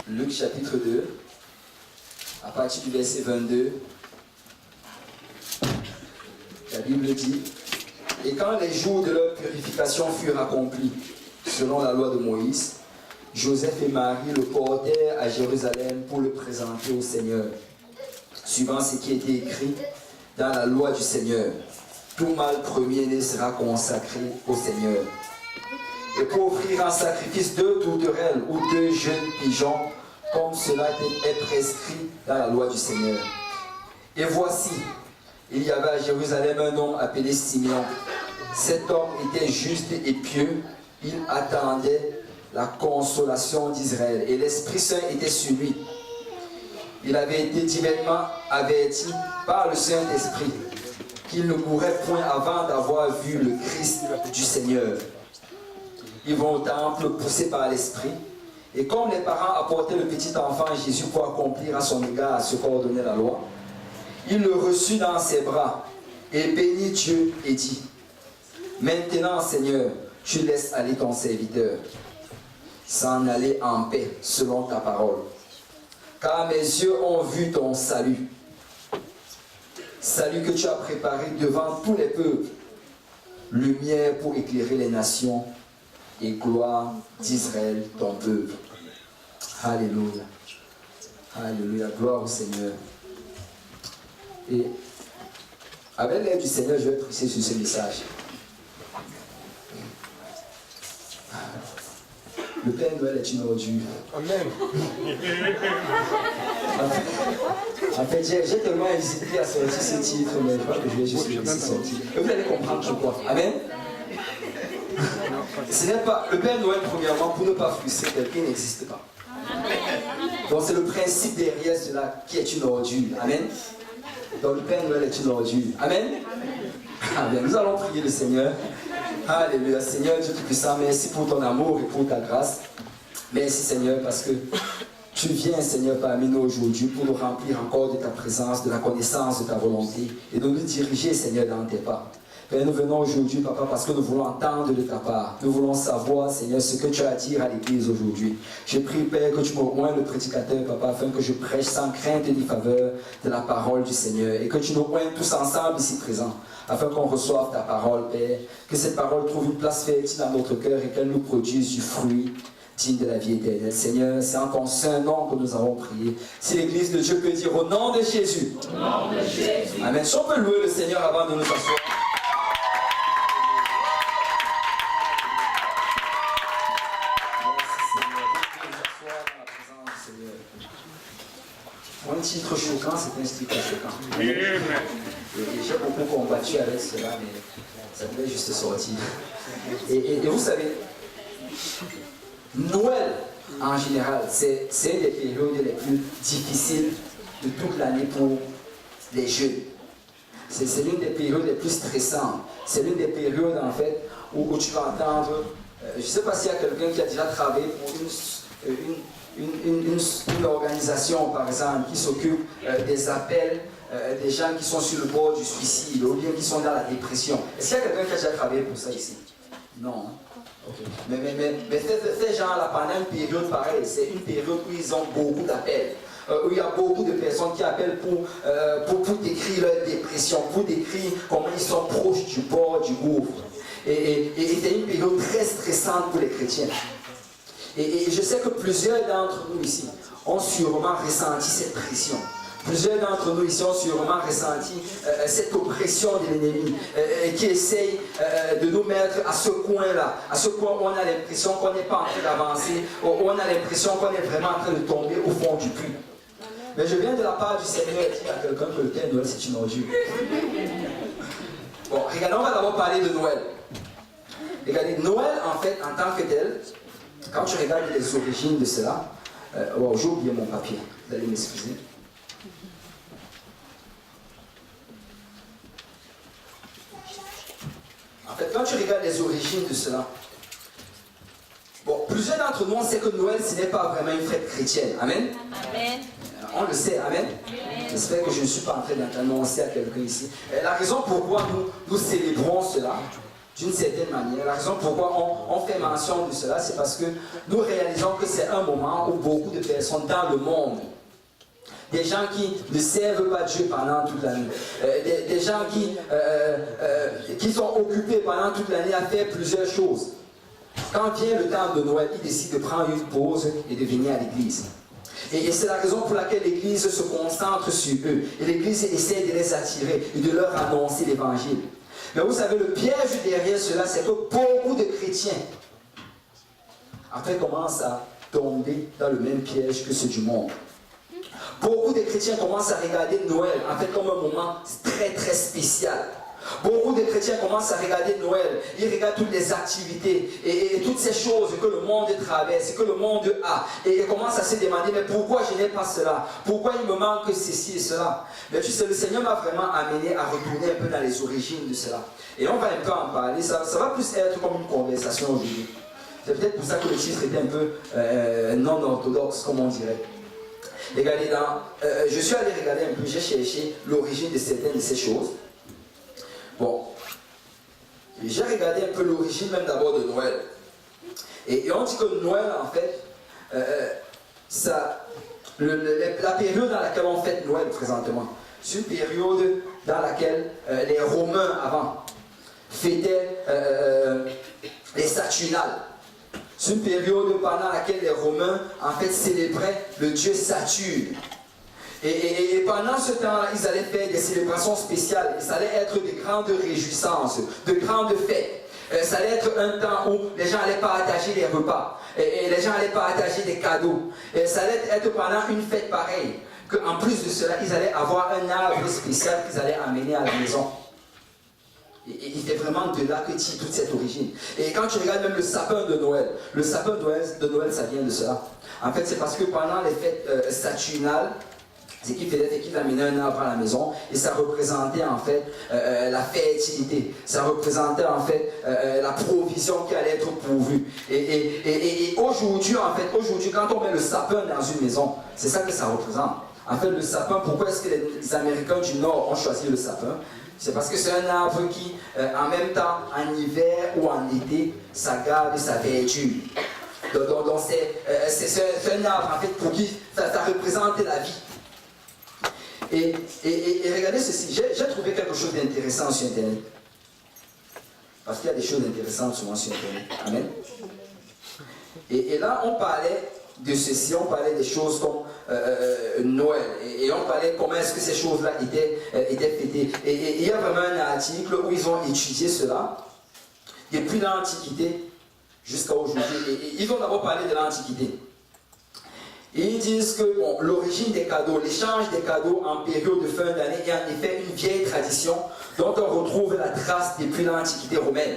Luc chapitre 2, à partir du verset 22, la Bible dit: Et quand les jours de leur purification furent accomplis, selon la loi de Moïse, Joseph et Marie le portèrent à Jérusalem pour le présenter au Seigneur, suivant ce qui était écrit dans la loi du Seigneur. Tout mâle premier-né sera consacré au Seigneur. Et pour offrir un sacrifice 2 tourterelles ou 2 jeunes pigeons, comme cela est prescrit dans la loi du Seigneur. Et voici, il y avait à Jérusalem un homme appelé Simeon. Cet homme était juste et pieux. Il attendait la consolation d'Israël. Et l'Esprit Saint était sur lui. Il avait été divellement averti par le Saint-Esprit qu'il ne mourrait point avant d'avoir vu le Christ du Seigneur. Ils vont au temple poussés par l'Esprit. Et comme les parents apportaient le petit enfant Jésus pour accomplir à son égard ce qu'ordonnait la loi, il le reçut dans ses bras et bénit Dieu et dit: Maintenant, Seigneur, tu laisses aller ton serviteur, s'en aller en paix selon ta parole. Car mes yeux ont vu ton salut, salut que tu as préparé devant tous les peuples, lumière pour éclairer les nations et gloire d'Israël, ton peuple. Alléluia. Alléluia. Gloire au Seigneur. Et avec l'aide du Seigneur, je vais prêcher sur ce message. Le Père Noël est une ordure. Amen. En fait, j'ai tellement hésité à sortir ce titre, mais je crois que je vais juste le laisser sortir. Et vous allez comprendre pourquoi. Amen. Ce n'est pas le Père Noël, premièrement, pour ne pas frustrer quelqu'un, n'existe pas. Donc c'est le principe derrière cela qui est une ordure. Amen. Donc le Père Noël est une ordure. Amen. Amen. Nous allons prier le Seigneur. Alléluia. Seigneur Dieu Tout-Puissant, merci pour ton amour et pour ta grâce. Merci Seigneur parce que tu viens Seigneur parmi nous aujourd'hui pour nous remplir encore de ta présence, de la connaissance de ta volonté et de nous diriger Seigneur dans tes pas. Père, nous venons aujourd'hui, Papa, parce que nous voulons entendre de ta part. Nous voulons savoir, Seigneur, ce que tu as à dire à l'Église aujourd'hui. Je prie, Père, que tu me oignes le prédicateur, Papa, afin que je prêche sans crainte ni faveur de la parole du Seigneur. Et que tu nous oignes tous ensemble ici présents, afin qu'on reçoive ta parole, Père. Que cette parole trouve une place fertile dans notre cœur et qu'elle nous produise du fruit digne de la vie éternelle. Seigneur, c'est en ton saint nom que nous avons prié. Si l'Église de Dieu peut dire au nom de Jésus. Au nom de Jésus. Amen. Si on peut louer le Seigneur avant de nous asseoir. Un titre choquant, c'est un titre choquant. J'ai beaucoup combattu avec cela, mais ça devait juste sortir. Et vous savez, Noël, en général, c'est une des périodes les plus difficiles de toute l'année pour les jeunes. C'est l'une des périodes les plus stressantes. C'est l'une des périodes, en fait, où tu vas entendre... je ne sais pas s'il y a quelqu'un qui a déjà travaillé pour une organisation, par exemple, qui s'occupe des appels des gens qui sont sur le bord du suicide ou bien qui sont dans la dépression. Est-ce qu'il y a quelqu'un qui a déjà travaillé pour ça ici? Non. Okay. Mais ces gens-là, pendant une période pareille, c'est une période où ils ont beaucoup d'appels. Où il y a beaucoup de personnes qui appellent pour décrire leur dépression, pour décrire comment ils sont proches du bord du gouffre. Et c'est une période très stressante pour les chrétiens. Et je sais que plusieurs d'entre nous ici ont sûrement ressenti cette pression. Plusieurs d'entre nous ici ont sûrement ressenti cette oppression de l'ennemi qui essaye de nous mettre à ce coin-là, à ce point où on a l'impression qu'on n'est pas en train d'avancer, où on a l'impression qu'on est vraiment en train de tomber au fond du puits. Mais je viens de la part du Seigneur dire à quelqu'un que le Père Noël c'est une ordure. Bon, regardez, on va d'abord parler de Noël. Regardez, Noël en fait en tant que tel, quand tu regardes les origines de cela, j'ai oublié mon papier, vous allez m'excuser. En fait, quand tu regardes les origines de cela, bon, plusieurs d'entre nous, on sait que Noël, ce n'est pas vraiment une fête chrétienne. Amen. Amen. On le sait, amen. J'espère que je ne suis pas en train d'annoncer à quelqu'un ici. La raison pourquoi nous célébrons cela, d'une certaine manière. La raison pourquoi on fait mention de cela, c'est parce que nous réalisons que c'est un moment où beaucoup de personnes dans le monde, des gens qui ne servent pas Dieu pendant toute l'année, des gens qui sont occupés pendant toute l'année à faire plusieurs choses. Quand vient le temps de Noël, ils décident de prendre une pause et de venir à l'église. Et c'est la raison pour laquelle l'église se concentre sur eux. Et l'église essaie de les attirer et de leur annoncer l'évangile. Mais vous savez, le piège derrière cela, c'est que beaucoup de chrétiens, après, commencent à tomber dans le même piège que ceux du monde. Beaucoup de chrétiens commencent à regarder Noël, en fait, comme un moment très, très spécial. Beaucoup de chrétiens commencent à regarder Noël, ils regardent toutes les activités et toutes ces choses que le monde traverse, que le monde a, et ils commencent à se demander, mais pourquoi je n'ai pas cela? Pourquoi il me manque ceci et cela? Mais tu sais, le Seigneur m'a vraiment amené à retourner un peu dans les origines de cela. Et on va un peu en parler, ça va plus être comme une conversation aujourd'hui. C'est peut-être pour ça que le titre était un peu non orthodoxe, comme on dirait. Regardez, je suis allé regarder un peu, j'ai cherché l'origine de certaines de ces choses. Bon, j'ai regardé un peu l'origine même d'abord de Noël. Et on dit que Noël, en fait, la période dans laquelle on fête Noël présentement, c'est une période dans laquelle les Romains avant fêtaient les Saturnales. C'est une période pendant laquelle les Romains, en fait, célébraient le dieu Saturne. Et pendant ce temps-là, ils allaient faire des célébrations spéciales. Ça allait être de grandes réjouissances, de grandes fêtes. Ça allait être un temps où les gens allaient partager des repas. Et les gens allaient partager des cadeaux. Et ça allait être pendant une fête pareille. Qu'en plus de cela, ils allaient avoir un arbre spécial qu'ils allaient amener à la maison. Et c'est vraiment de là que tire toute cette origine. Et quand tu regardes même le sapin de Noël, le sapin de Noël, ça vient de cela. En fait, c'est parce que pendant les fêtes saturnales, ce qu'il faisait, c'est qu'il amenait un arbre à la maison et ça représentait en fait la fertilité. Ça représentait en fait la provision qui allait être pourvue. Et aujourd'hui, en fait, quand on met le sapin dans une maison, c'est ça que ça représente. En fait, le sapin, pourquoi est-ce que les Américains du Nord ont choisi le sapin? C'est parce que c'est un arbre qui, en même temps, en hiver ou en été, ça garde sa verdure. Donc c'est un arbre, en fait, pour qui ça représente la vie. Et regardez ceci, j'ai trouvé quelque chose d'intéressant sur Internet. Parce qu'il y a des choses intéressantes souvent sur Internet. Amen. Et là, on parlait de ceci, on parlait des choses comme Noël. Et on parlait comment est-ce que ces choses-là étaient fêtées. Et il y a vraiment un article où ils ont étudié cela, depuis l'Antiquité jusqu'à aujourd'hui. Et ils ont d'abord parlé de l'Antiquité. Et ils disent que bon, l'origine des cadeaux, l'échange des cadeaux en période de fin d'année est en effet une vieille tradition dont on retrouve la trace depuis l'Antiquité romaine.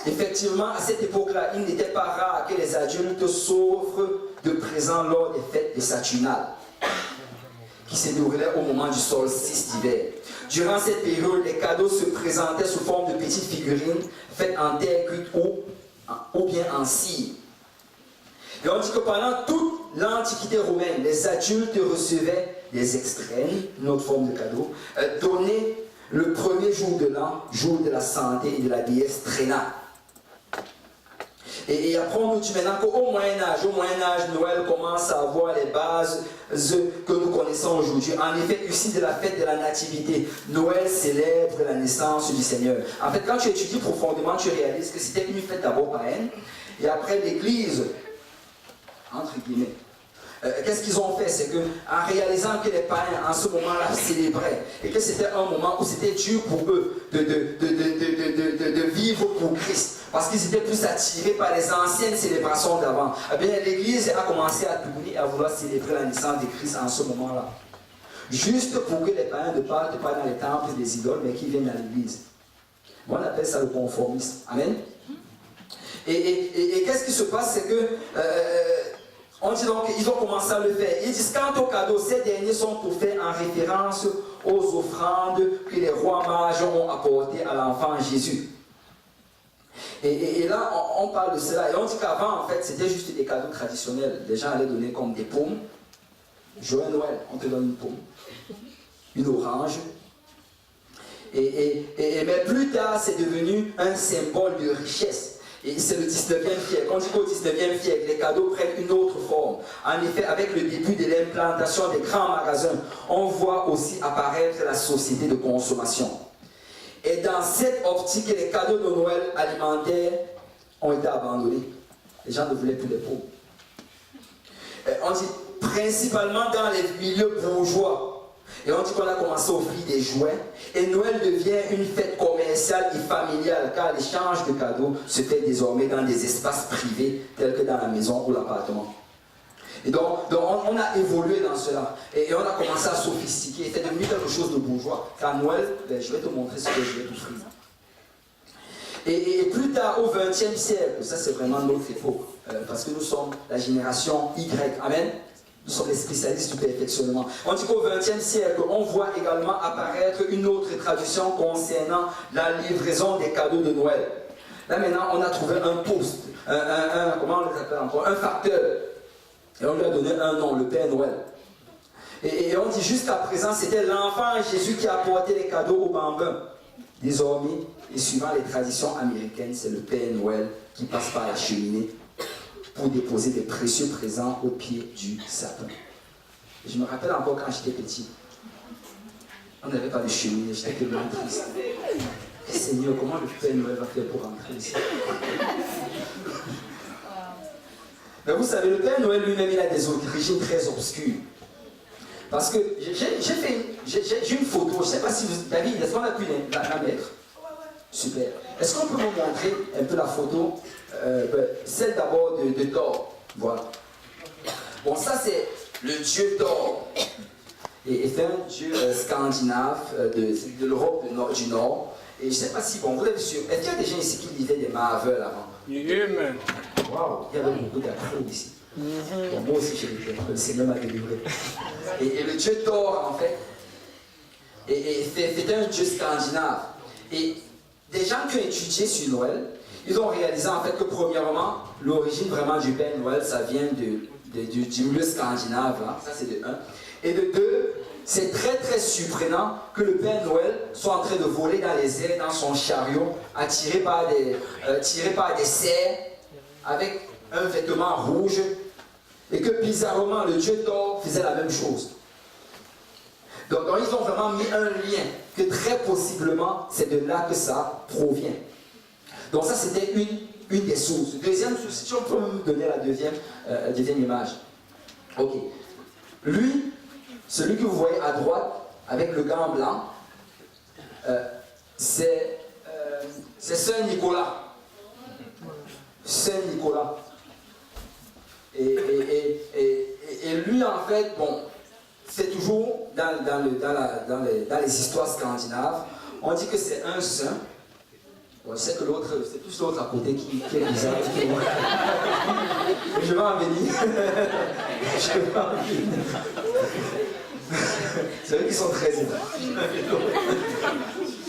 Effectivement, à cette époque-là, il n'était pas rare que les adultes s'offrent de présents lors des fêtes de Saturnales, qui se déroulaient au moment du solstice d'hiver. Durant cette période, les cadeaux se présentaient sous forme de petites figurines faites en terre cuite ou bien en cire. Et on dit que pendant toute l'Antiquité romaine, les adultes recevaient des extraits, une autre forme de cadeau, donnés le premier jour de l'an, jour de la santé et de la déesse Tréna. Et après, on nous dit maintenant qu'au Moyen-Âge, Noël commence à avoir les bases que nous connaissons aujourd'hui. En effet, ici de la fête de la Nativité, Noël célèbre la naissance du Seigneur. En fait, quand tu étudies profondément, tu réalises que c'était une fête d'abord païenne, et après l'Église, entre guillemets, qu'est-ce qu'ils ont fait? C'est qu'en réalisant que les païens, en ce moment-là, célébraient, et que c'était un moment où c'était dur pour eux de vivre pour Christ, parce qu'ils étaient plus attirés par les anciennes célébrations d'avant, eh bien, l'Église a commencé à tourner et à vouloir célébrer la naissance de Christ en ce moment-là. Juste pour que les païens ne partent pas dans les temples des idoles, mais qu'ils viennent à l'Église. Bon, on appelle ça le conformisme. Amen. Et qu'est-ce qui se passe? C'est que on dit donc qu'ils ont commencé à le faire. Ils disent quant aux cadeaux, ces derniers sont offerts en référence aux offrandes que les rois mages ont apportées à l'enfant Jésus. Et là, on parle de cela. Et on dit qu'avant, en fait, c'était juste des cadeaux traditionnels. Les gens allaient donner comme des pommes. Joyeux Noël, on te donne une pomme, une orange. Mais plus tard, c'est devenu un symbole de richesse. Et c'est le 19e siècle. Quand on dit qu'au 19e siècle, les cadeaux prennent une autre forme. En effet, avec le début de l'implantation des grands magasins, on voit aussi apparaître la société de consommation. Et dans cette optique, les cadeaux de Noël alimentaires ont été abandonnés. Les gens ne voulaient plus les pauvres. On dit principalement dans les milieux bourgeois. Et on dit qu'on a commencé à offrir des jouets. Et Noël devient une fête commerciale et familiale, car l'échange de cadeaux se fait désormais dans des espaces privés, tels que dans la maison ou l'appartement. Et donc on a évolué dans cela. Et on a commencé à sophistiquer. C'est devenu quelque chose de bourgeois. Car Noël, je vais te montrer ce que je vais t'offrir. Et plus tard, au XXe siècle, ça c'est vraiment notre époque, parce que nous sommes la génération Y. Amen. Nous sommes les spécialistes du perfectionnement. On dit qu'au XXe siècle, on voit également apparaître une autre traduction concernant la livraison des cadeaux de Noël. Là maintenant, on a trouvé un poste, comment on les appelle encore, un facteur. Et on lui a donné un nom, le Père Noël. Et on dit jusqu'à présent, c'était l'enfant Jésus qui apportait les cadeaux aux bambins. Désormais, et suivant les traditions américaines, c'est le Père Noël qui passe par la cheminée pour déposer des précieux présents au pied du sapin. Et je me rappelle encore quand j'étais petit, on n'avait pas de cheminée, j'étais tellement triste. Et Seigneur, comment le Père Noël va faire pour rentrer ici? Mais vous savez, le Père Noël lui-même, il a des origines très obscures. Parce que j'ai une photo, je ne sais pas si vous... David, est-ce qu'on a pu la mettre? Super. Est-ce qu'on peut vous montrer un peu la photo? Celle d'abord de Thor. Voilà. Bon, ça c'est le dieu Thor. Et c'est un dieu scandinave de l'Europe du Nord. Et je ne sais pas si, bon, vous l'avez sûr. Est-ce qu'il y a des gens ici qui lisaient des Marvel avant? Amen. Waouh, il y avait beaucoup d'accros ici. Bon, moi aussi j'ai été, le Seigneur m'a délivré. Et le dieu Thor, en fait, c'était un dieu scandinave. Et des gens qui ont étudié sur Noël, ils ont réalisé en fait que premièrement, l'origine vraiment du Père Noël, ça vient du milieu scandinave, hein. Ça c'est de 1. Et de 2, c'est très très surprenant que le Père Noël soit en train de voler dans les airs dans son chariot, tiré par des cerfs, avec un vêtement rouge, et que bizarrement le dieu Thor faisait la même chose. Donc ils ont vraiment mis un lien, que très possiblement c'est de là que ça provient. Donc ça c'était une des sources. Deuxième source, si on peut me donner la deuxième image. Ok. Lui, celui que vous voyez à droite, avec le gant blanc, c'est Saint Nicolas. Saint Nicolas. Et lui, en fait, bon, c'est toujours dans les histoires scandinaves, on dit que c'est un saint. Bon, je sais que l'autre, c'est plus l'autre à côté qui est bizarre. Je vais en venir. Je vais en venir. C'est eux qui sont très étonnants.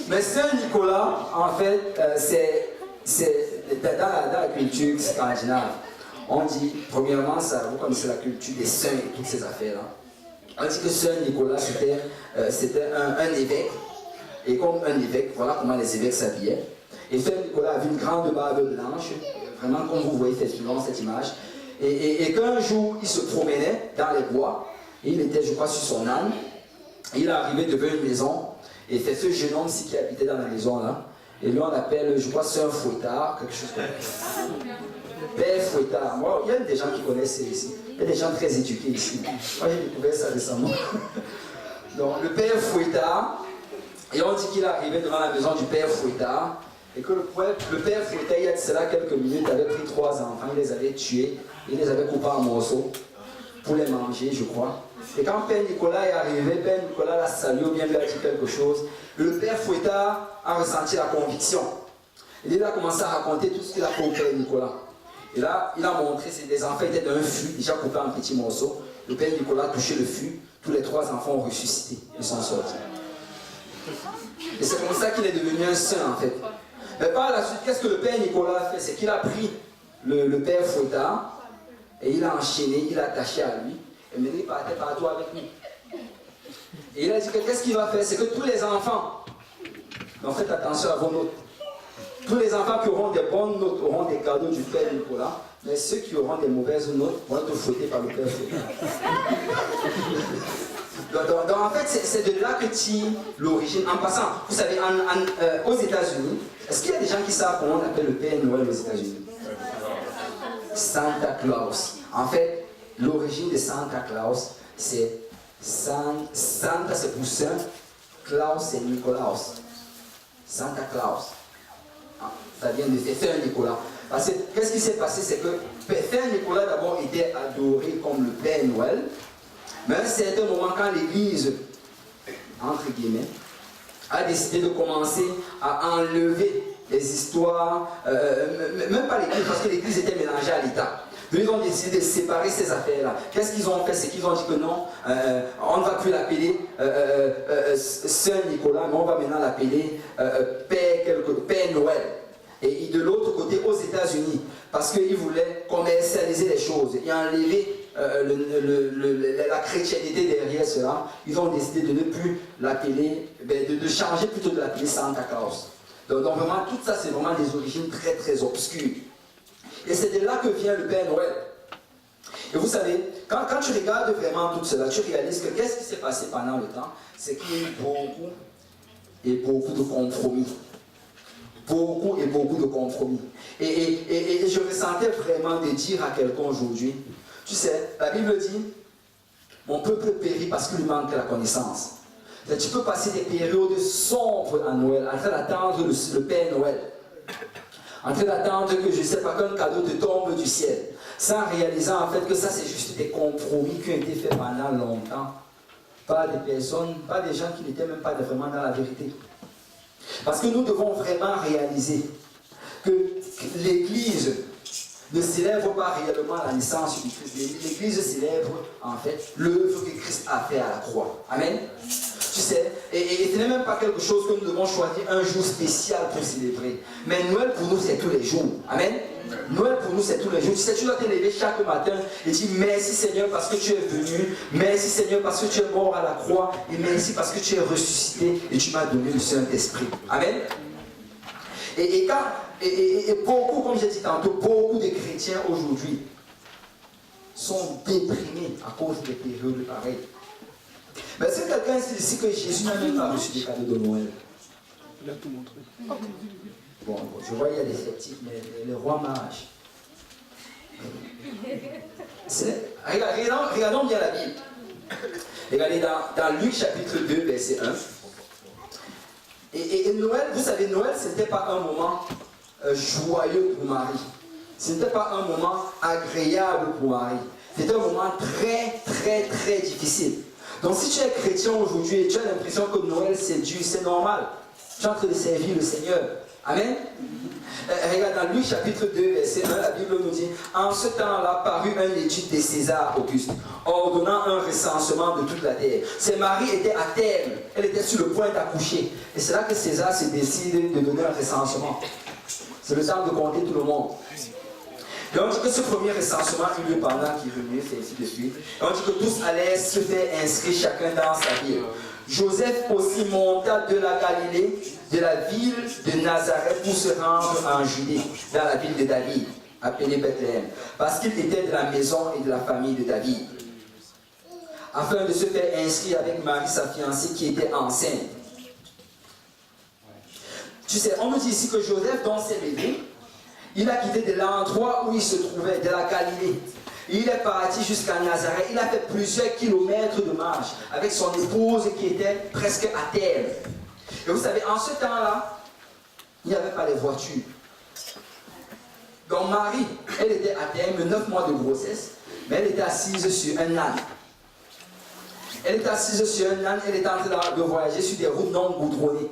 Mais Saint Nicolas, en fait, c'est dans la culture scandinave. On dit, premièrement, ça, vous connaissez la culture des saints et toutes ces affaires-là. On dit que Saint Nicolas, c'était un évêque. Et comme un évêque, voilà comment les évêques s'habillaient. Et Saint Nicolas avait une grande barbe blanche, vraiment comme vous voyez effectivement cette image. Et qu'un jour, il se promenait dans les bois, et il était, je crois, sur son âne. Il est arrivé devant une maison, et c'est ce jeune homme-ci qui habitait dans la maison là. Et lui, on l'appelle, je crois, Saint Fouettard, quelque chose comme ça. Père Fouettard. Wow, il y a des gens qui connaissent ici. Il y a des gens très éduqués ici. Moi, j'ai découvert ça récemment. Donc, le Père Fouettard, et on dit qu'il est arrivé devant la maison du Père Fouettard, et que le Père Fouettard, il y a de cela quelques minutes, avait pris 3 enfants, il les avait tués, il les avait coupés en morceaux pour les manger, je crois. Et quand Père Nicolas est arrivé, Père Nicolas l'a salué ou bien lui a dit quelque chose. Le Père Fouettard a ressenti la conviction. Et il a commencé à raconter tout ce qu'il a fait au Père Nicolas. Et là, il a montré que les enfants étaient d'un fût, déjà coupés en petits morceaux. Le Père Nicolas a touché le fût, tous les 3 enfants ont ressuscité, ils sont sortis. Et c'est comme ça qu'il est devenu un saint en fait. Mais par la suite, qu'est-ce que le Père Nicolas a fait? C'est qu'il a pris le Père Fouettard et il a enchaîné, il a attaché à lui. Et maintenant il partait partout avec nous. Et il a dit que qu'est-ce qu'il va faire? C'est que tous les enfants Donc faites attention à vos notes. Tous les enfants qui auront des bonnes notes auront des cadeaux du Père Nicolas, mais ceux qui auront des mauvaises notes vont être fouettés par le Père Nicolas. Donc en fait, c'est de là que tire l'origine. En passant, vous savez, aux États-Unis, est-ce qu'il y a des gens qui savent comment on appelle le Père Noël aux États-Unis? Santa Claus. En fait, l'origine de Santa Claus, c'est Santa, c'est pour Saint, Claus, c'est Nicolaus. Santa Claus. Ça vient de Saint Nicolas. Parce que qu'est-ce qui s'est passé? C'est que Saint Nicolas d'abord était adoré comme le Père Noël. Mais à un certain moment, quand l'Église, entre guillemets, a décidé de commencer à enlever les histoires, même pas l'Église, parce que l'Église était mélangée à l'État. Donc ils ont décidé de séparer ces affaires-là. Qu'est-ce qu'ils ont fait? C'est qu'ils ont dit que non, on ne va plus l'appeler Saint Nicolas, mais on va maintenant l'appeler Père Noël. Et de l'autre côté, aux États-Unis, parce qu'ils voulaient commercialiser les choses et enlever la chrétienté derrière cela, ils ont décidé de ne plus l'appeler, de changer plutôt de l'appeler Santa Claus. Donc vraiment, tout ça, c'est vraiment des origines très très obscures. Et c'est de là que vient le Père Noël. Et vous savez, quand tu regardes vraiment tout cela, tu réalises que qu'est-ce qui s'est passé pendant le temps? C'est qu'il y a eu beaucoup de compromis. Beaucoup et beaucoup de compromis. Et je ressentais vraiment de dire à quelqu'un aujourd'hui, tu sais, la Bible dit, mon peuple périt parce qu'il lui manque la connaissance. Tu peux passer des périodes sombres à Noël, en train d'attendre le Père Noël, en train d'attendre que, je ne sais pas, qu'un cadeau te tombe du ciel, sans réaliser en fait que ça c'est juste des compromis qui ont été faits pendant longtemps par des personnes, pas des gens qui n'étaient même pas vraiment dans la vérité. Parce que nous devons vraiment réaliser que l'Église ne célèbre pas réellement la naissance du Christ. L'Église célèbre en fait l'œuvre que Christ a fait à la croix. Amen. Tu sais, et ce n'est même pas quelque chose que nous devons choisir un jour spécial pour célébrer. Mais Noël pour nous c'est tous les jours. Amen. Noël pour nous c'est tous les jours. Tu sais, tu dois te lever chaque matin et dire merci Seigneur parce que tu es venu. Merci Seigneur parce que tu es mort à la croix. Et merci parce que tu es ressuscité et tu m'as donné le Saint-Esprit. Amen. Et beaucoup, comme j'ai dit tantôt, beaucoup de chrétiens aujourd'hui sont déprimés à cause des périodes pareilles. Mais si quelqu'un dit ici que Jésus n'a même pas reçu des cadeaux de Noël, il a tout montré. Bon, je vois il y a des sceptiques, mais les rois mages. Regardons bien la Bible. Regardez dans Luc chapitre 2, verset 1. Et Noël, vous savez, Noël, ce n'était pas un moment joyeux pour Marie. Ce n'était pas un moment agréable pour Marie. C'était un moment très, très, très difficile. Donc si tu es chrétien aujourd'hui et tu as l'impression que Noël c'est dur, c'est normal. Tu es en train de servir le Seigneur. Amen. Regarde dans Luc chapitre 2, verset 1, la Bible nous dit, en ce temps-là parut un édit de César Auguste, ordonnant un recensement de toute la terre. C'est Marie était à terme, elle était sur le point d'accoucher. Et c'est là que César se décide de donner un recensement. C'est le temps de compter tout le monde. Et on dit que ce premier recensement, il eut pendant qu'il revenait, c'est ainsi de suite. Et on dit que tous allaient se faire inscrire chacun dans sa ville. Joseph aussi monta de la Galilée, de la ville de Nazareth, pour se rendre en Judée, dans la ville de David, appelée Bethléem, parce qu'il était de la maison et de la famille de David, afin de se faire inscrire avec Marie, sa fiancée, qui était enceinte. Tu sais, on nous dit ici que Joseph, dans ses levé, il a quitté de l'endroit où il se trouvait, de la Galilée. Il est parti jusqu'à Nazareth. Il a fait plusieurs kilomètres de marche avec son épouse qui était presque à terre. Et vous savez, en ce temps-là, il n'y avait pas les voitures. Donc Marie, elle était à terme, 9 mois de grossesse, mais elle était assise sur un âne. Elle était assise sur un âne, elle était en train de voyager sur des routes non goudronnées.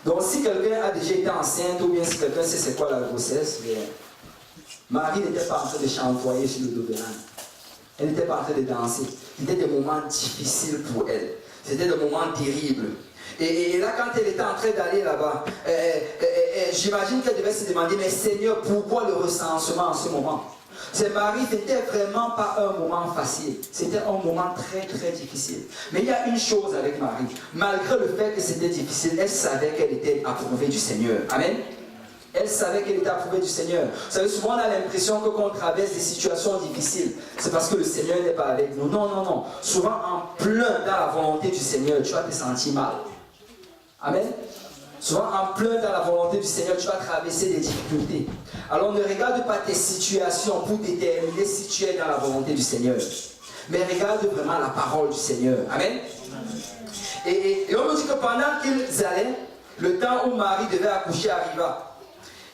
Donc si quelqu'un a déjà été enceinte, ou bien si quelqu'un sait c'est quoi la grossesse, Marie n'était pas en train de chantoyer sur le dos de l'âne. Elle n'était pas en train de danser. C'était des moments difficiles pour elle. C'était des moments terribles. Et là, quand elle était en train d'aller là-bas, j'imagine qu'elle devait se demander, mais Seigneur, pourquoi le recensement en ce moment? Ses maris, c'était vraiment pas un moment facile. C'était un moment très très difficile. Mais il y a une chose avec Marie. Malgré le fait que c'était difficile, elle savait qu'elle était approuvée du Seigneur. Amen. Elle savait qu'elle était approuvée du Seigneur. Vous savez, souvent on a l'impression que quand on traverse des situations difficiles, c'est parce que le Seigneur n'est pas avec nous. Non, non, non. Souvent en plein dans la volonté du Seigneur, tu vas te sentir mal. Amen. Souvent en plein dans la volonté du Seigneur, tu vas traverser des difficultés. Alors ne regarde pas tes situations pour déterminer si tu es dans la volonté du Seigneur. Mais regarde vraiment la parole du Seigneur. Amen. Et on nous dit que pendant qu'ils allaient, le temps où Marie devait accoucher arriva.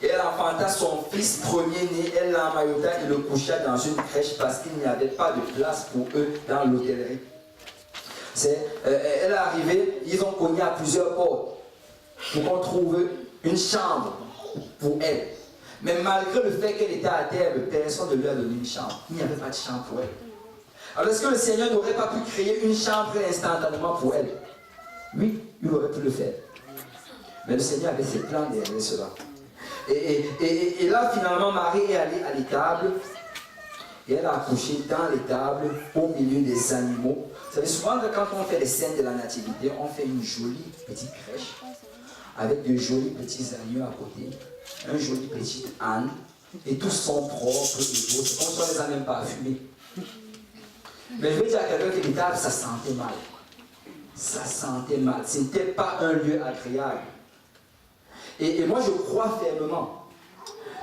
Et elle enfanta son fils premier-né, elle l'emmaillota et le coucha dans une crèche parce qu'il n'y avait pas de place pour eux dans l'hôtellerie. Elle est arrivée, ils ont cogné à plusieurs portes pour qu'on trouve une chambre pour elle. Mais malgré le fait qu'elle était à terre, personne ne lui a donné une chambre. Il n'y avait pas de chambre pour elle. Alors est-ce que le Seigneur n'aurait pas pu créer une chambre instantanément pour elle? Oui, il aurait pu le faire. Mais le Seigneur avait ses plans derrière cela. Et là, finalement, Marie est allée à l'étable et elle a accouché dans l'étable au milieu des animaux. Vous savez, souvent, quand on fait les scènes de la nativité, on fait une jolie petite crèche avec de jolis petits agneaux à côté, un joli petit âne, et tous sont propres et beaux. C'est comme si on ne les a même pas parfumés. Mais je veux dire à quelqu'un que l'étable, ça sentait mal. Ça sentait mal. Ce n'était pas un lieu agréable. Et moi, je crois fermement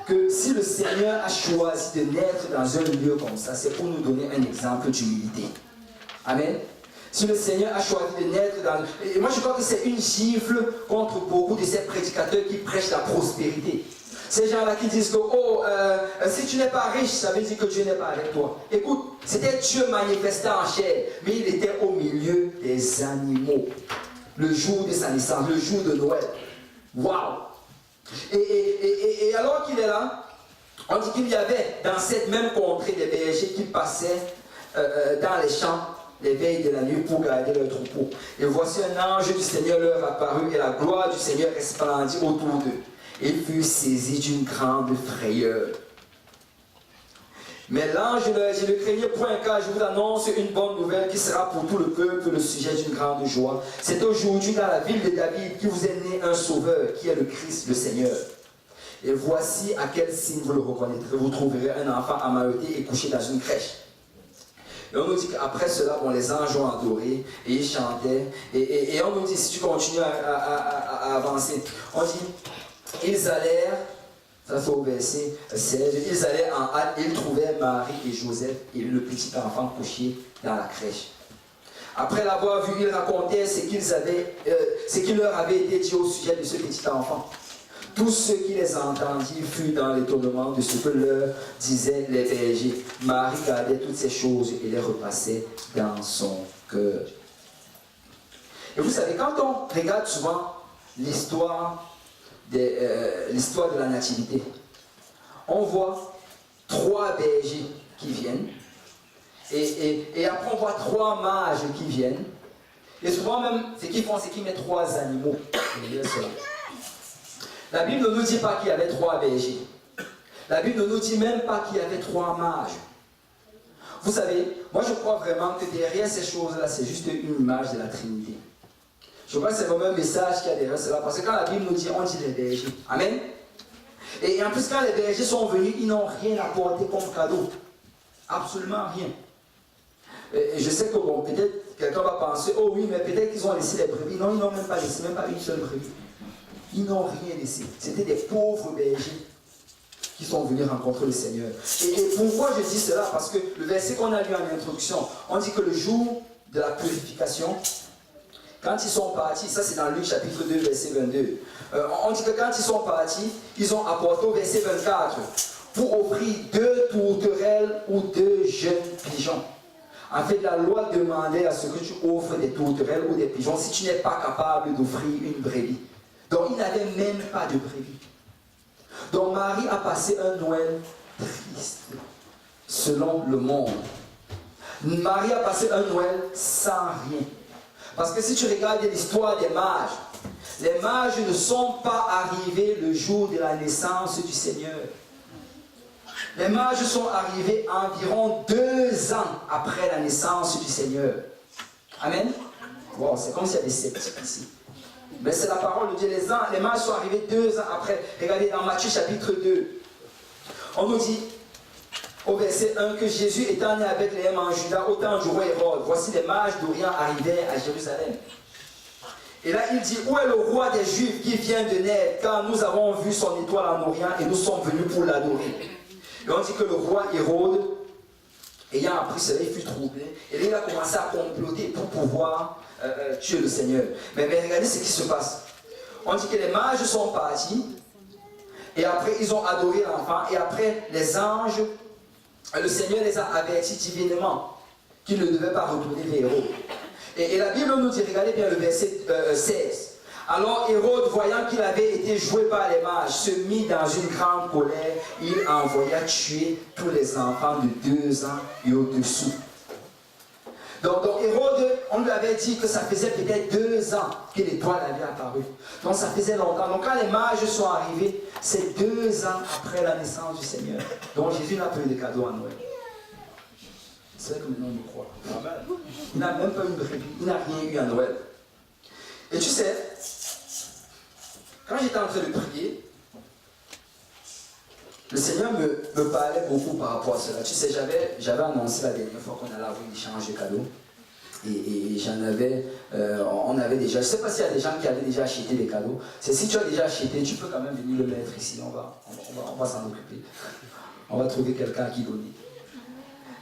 que si le Seigneur a choisi de naître dans un lieu comme ça, c'est pour nous donner un exemple d'humilité. Amen. Si le Seigneur a choisi de naître dans... Et moi, je crois que c'est une gifle contre beaucoup de ces prédicateurs qui prêchent la prospérité. Ces gens-là qui disent que, si tu n'es pas riche, ça veut dire que Dieu n'est pas avec toi. Écoute, c'était Dieu manifesté en chair, mais il était au milieu des animaux. Le jour de sa naissance, le jour de Noël. Waouh! Et alors qu'il est là, on dit qu'il y avait dans cette même contrée des bergers qui passaient dans les champs les veilles de la nuit pour garder leurs troupeaux. Et voici un ange du Seigneur leur apparut et la gloire du Seigneur resplendit autour d'eux. Ils furent saisis d'une grande frayeur. Mais l'ange leur dit, ne craignez point car je vous annonce une bonne nouvelle qui sera pour tout le peuple le sujet d'une grande joie. C'est aujourd'hui dans la ville de David qui vous est né un sauveur qui est le Christ, le Seigneur. Et voici à quel signe vous le reconnaîtrez. Vous trouverez un enfant emmailloté et couché dans une crèche. Et on nous dit qu'après cela, bon, les anges ont adoré et ils chantaient. Et on nous dit, si tu continues à avancer, on dit, ils allèrent, ça c'est au verset 16, ils allaient en hâte, ils trouvèrent Marie et Joseph et le petit enfant couché dans la crèche. Après l'avoir vu, ils racontaient ce qu'il leur avait été dit au sujet de ce petit enfant. Tous ceux qui les entendirent furent dans l'étonnement de ce que leur disaient les bergers. Marie gardait toutes ces choses et les repassait dans son cœur. Et vous savez, quand on regarde souvent l'histoire de la nativité, on voit 3 bergers qui viennent, et après on voit 3 mages qui viennent, et souvent même, ce qu'ils font, c'est qu'ils mettent 3 animaux. La Bible ne nous dit pas qu'il y avait 3 bergers. La Bible ne nous dit même pas qu'il y avait 3 mages. Vous savez, moi je crois vraiment que derrière ces choses-là, c'est juste une image de la Trinité. Je crois que c'est vraiment un message qu'il y a derrière cela. Parce que quand la Bible nous dit, on dit les bergers. Amen. Et en plus, quand les bergers sont venus, ils n'ont rien apporté comme cadeau. Absolument rien. Et je sais que bon, peut-être quelqu'un va penser, oh oui, mais peut-être qu'ils ont laissé les brebis. Non, ils n'ont même pas laissé, même pas une seule brebis. Ils n'ont rien laissé. C'était des pauvres bergers qui sont venus rencontrer le Seigneur. Et pourquoi je dis cela? Parce que le verset qu'on a lu en introduction, on dit que le jour de la purification, quand ils sont partis, ça c'est dans Luc chapitre 2, verset 22, on dit que quand ils sont partis, ils ont apporté au verset 24 pour offrir 2 tourterelles ou 2 jeunes pigeons. En fait, la loi demandait à ce que tu offres des tourterelles ou des pigeons si tu n'es pas capable d'offrir une brebis. Donc, il n'avait même pas de brebis. Donc, Marie a passé un Noël triste, selon le monde. Marie a passé un Noël sans rien. Parce que si tu regardes l'histoire des mages, les mages ne sont pas arrivés le jour de la naissance du Seigneur. Les mages sont arrivés environ 2 ans après la naissance du Seigneur. Amen. Wow, c'est comme s'il y a des sceptiques ici. Mais c'est la parole de Dieu. Les mages sont arrivés 2 ans après. Regardez dans Matthieu chapitre 2. On nous dit au verset 1 que Jésus étant né avec les en Juda au temps du roi Hérode. Voici les mages d'Orient arrivaient à Jérusalem. Et là il dit, où est le roi des Juifs qui vient de naître, car nous avons vu son étoile en Orient et nous sommes venus pour l'adorer. Et on dit que le roi Hérode, ayant appris cela, il fut troublé. Et là il a commencé à comploter pour pouvoir tuer le Seigneur. Mais regardez ce qui se passe. On dit que les mages sont partis. Et après ils ont adoré l'enfant. Et après les anges, le Seigneur les a avertis divinement qu'ils ne devaient pas retourner vers Hérode. Et la Bible nous dit, regardez bien le verset 16. Alors Hérode, voyant qu'il avait été joué par les mages, se mit dans une grande colère. Il envoya tuer tous les enfants de 2 ans et au-dessous. Donc Hérode, on lui avait dit que ça faisait peut-être 2 ans que l'étoile avait apparu. Donc ça faisait longtemps. Donc quand les mages sont arrivés, c'est 2 ans après la naissance du Seigneur. Donc Jésus n'a pas eu de cadeau à Noël. C'est vrai que maintenant on me croit. Il n'a même pas eu de brebis, il n'a rien eu à Noël. Et tu sais, quand j'étais en train de prier, le Seigneur me parlait beaucoup par rapport à cela. Tu sais, j'avais annoncé la dernière fois qu'on allait avoir une échange de cadeaux. Et j'en avais, on avait déjà, je ne sais pas s'il y a des gens qui avaient déjà acheté des cadeaux. C'est si tu as déjà acheté, tu peux quand même venir le mettre ici, on va s'en occuper. On va trouver quelqu'un à qui donner.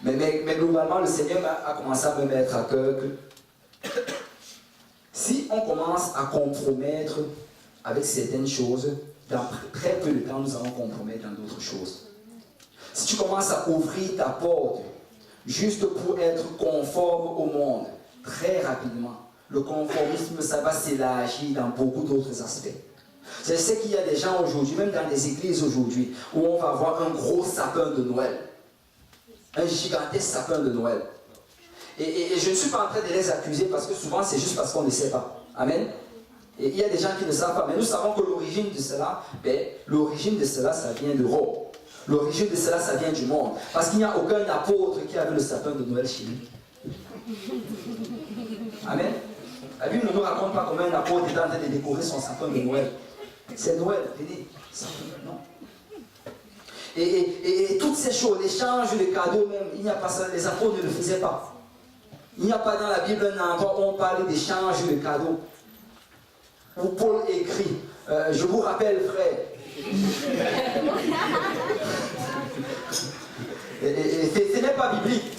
Mais globalement, le Seigneur a commencé à me mettre à cœur que si on commence à compromettre avec certaines choses, dans très peu de temps, nous allons compromettre dans d'autres choses. Si tu commences à ouvrir ta porte juste pour être conforme au monde, très rapidement, le conformisme, ça va s'élargir dans beaucoup d'autres aspects. Je sais qu'il y a des gens aujourd'hui, même dans les églises aujourd'hui, où on va avoir un gros sapin de Noël. Un gigantesque sapin de Noël. Et je ne suis pas en train de les accuser parce que souvent c'est juste parce qu'on ne sait pas. Amen. Et il y a des gens qui ne savent pas, mais nous savons que l'origine de cela, ça vient de Rome. L'origine de cela, ça vient du monde. Parce qu'il n'y a aucun apôtre qui avait le sapin de Noël chez lui. Amen. La Bible ne nous raconte pas comment un apôtre est en train de décorer son sapin de Noël. C'est Noël, venez. Non. Et toutes ces choses, l'échange, les cadeaux même, il n'y a pas ça, les apôtres ne le faisaient pas. Il n'y a pas dans la Bible un endroit où on parle d'échange de cadeaux. Où Paul écrit, je vous rappelle frère, ce n'est pas biblique.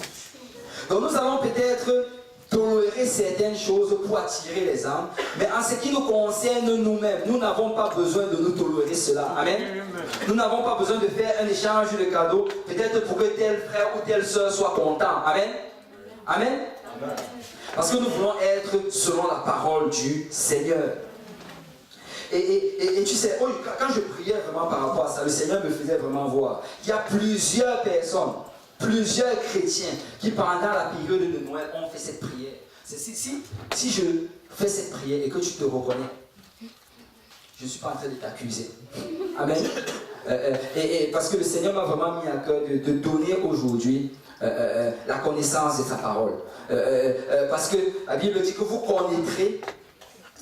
Donc nous allons peut-être tolérer certaines choses pour attirer les âmes, mais en ce qui nous concerne nous-mêmes, nous n'avons pas besoin de nous tolérer cela. Amen. Nous n'avons pas besoin de faire un échange de cadeaux, peut-être pour que tel frère ou telle soeur soit content. Amen. Amen. Parce que nous voulons être selon la parole du Seigneur. Et tu sais, quand je priais vraiment par rapport à ça, le Seigneur me faisait vraiment voir qu'il y a plusieurs personnes, plusieurs chrétiens qui pendant la période de Noël ont fait cette prière. Si je fais cette prière et que tu te reconnais, je ne suis pas en train de t'accuser. Amen. Parce que le Seigneur m'a vraiment mis à cœur de donner aujourd'hui la connaissance de sa parole. Parce que la Bible dit que vous connaîtrez